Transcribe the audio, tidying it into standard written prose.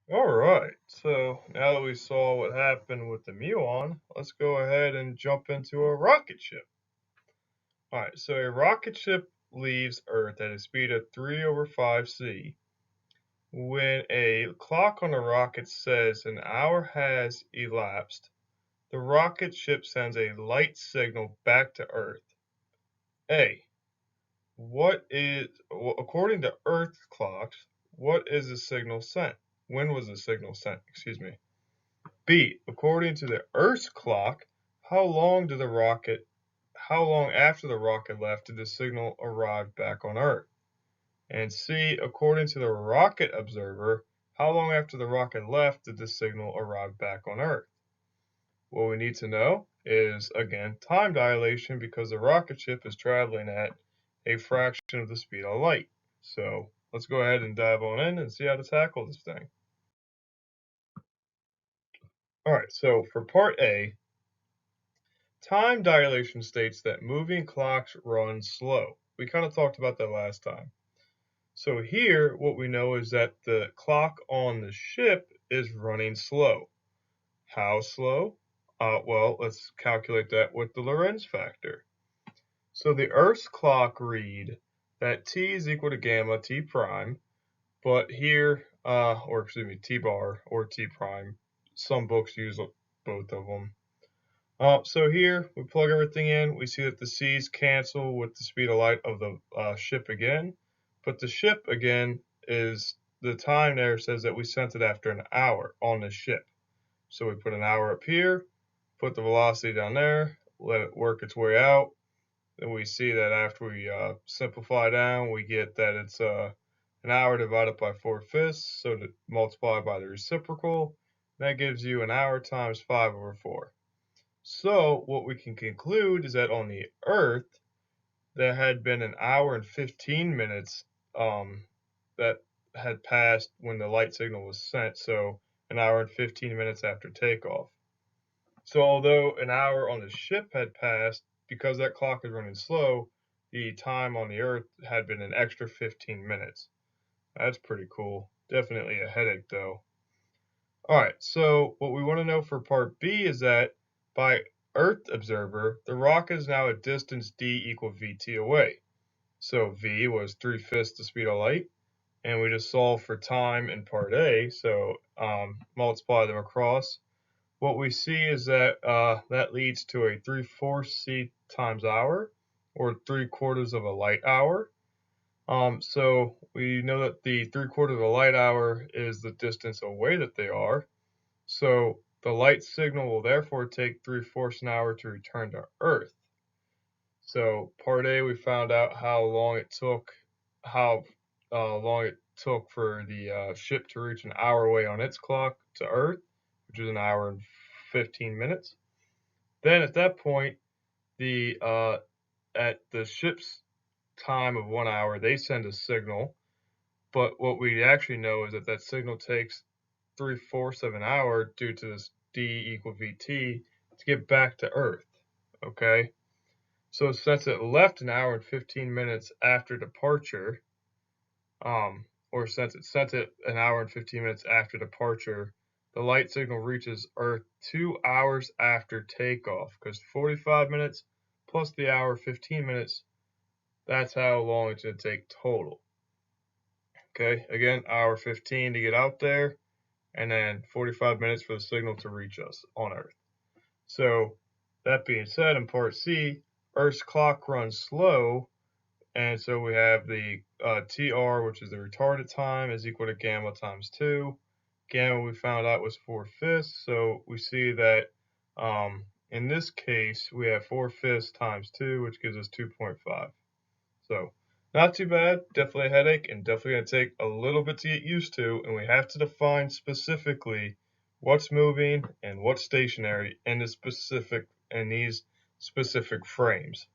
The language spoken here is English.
Alright, so now that we saw what happened with the muon, let's go ahead and jump into a rocket ship. Alright, so a rocket ship leaves Earth at a speed of 3/5c. When a clock on the rocket says an hour has elapsed, the rocket ship sends a light signal back to Earth. A. According to Earth clocks, what is the signal sent? When was the signal sent? Excuse me. B. According to the Earth's clock, how long after the rocket left did the signal arrive back on Earth? And C. According to the rocket observer, how long after the rocket left did the signal arrive back on Earth? What we need to know is, again, time dilation, because the rocket ship is traveling at a fraction of the speed of light. So let's go ahead and dive on in and see how to tackle this thing. Alright, so for part A, time dilation states that moving clocks run slow. We kind of talked about that last time. So here, what we know is that the clock on the ship is running slow. How slow? Well, let's calculate that with the Lorentz factor. So the Earth's clock read that t is equal to gamma t prime, but here, t bar or t prime, some books use both of them. So here, we plug everything in. We see that the c's cancel with the speed of light of the ship again. But the ship, again, the time there says that we sent it after an hour on the ship. So we put an hour up here, put the velocity down there, let it work its way out. Then we see that after we simplify down, we get that it's an hour divided by 4/5, so to multiply by the reciprocal, that gives you an hour times 5/4. So what we can conclude is that on the Earth, there had been an hour and 15 minutes that had passed when the light signal was sent, so an hour and 15 minutes after takeoff. So although an hour on the ship had passed, because that clock is running slow, the time on the Earth had been an extra 15 minutes. That's pretty cool. Definitely a headache though. Alright, so what we want to know for part B is that by Earth observer, the rocket is now at distance d equal vt away. So v was 3/5 the speed of light, and we just solve for time in part A, so multiply them across. What we see is that that leads to a 3/4 c times hour, or 3/4 of a light hour. So we know that the 3/4 of a light hour is the distance away that they are. So the light signal will therefore take 3/4 an hour to return to Earth. So part A, we found out how long it took for the ship to reach an hour away on its clock to Earth, which is an hour and 15 minutes. Then at that point, at the ship's time of 1 hour, they send a signal. But what we actually know is that that signal takes 3/4 of an hour due to this d equal vt to get back to Earth. Okay, so since it left an hour and 15 minutes after departure, or since it sent it an hour and 15 minutes after departure, the light signal reaches Earth 2 hours after takeoff, because 45 minutes plus the hour 15 minutes, that's how long it's going to take total. Okay, again, hour 15 to get out there, and then 45 minutes for the signal to reach us on Earth. So that being said, in part C, Earth's clock runs slow, and so we have the TR, which is the retarded time, is equal to gamma times 2. Gamma we found out was 4/5, so we see that in this case we have 4/5 times 2, which gives us 2.5. So not too bad, definitely a headache, and definitely going to take a little bit to get used to, and we have to define specifically what's moving and what's stationary in these specific frames.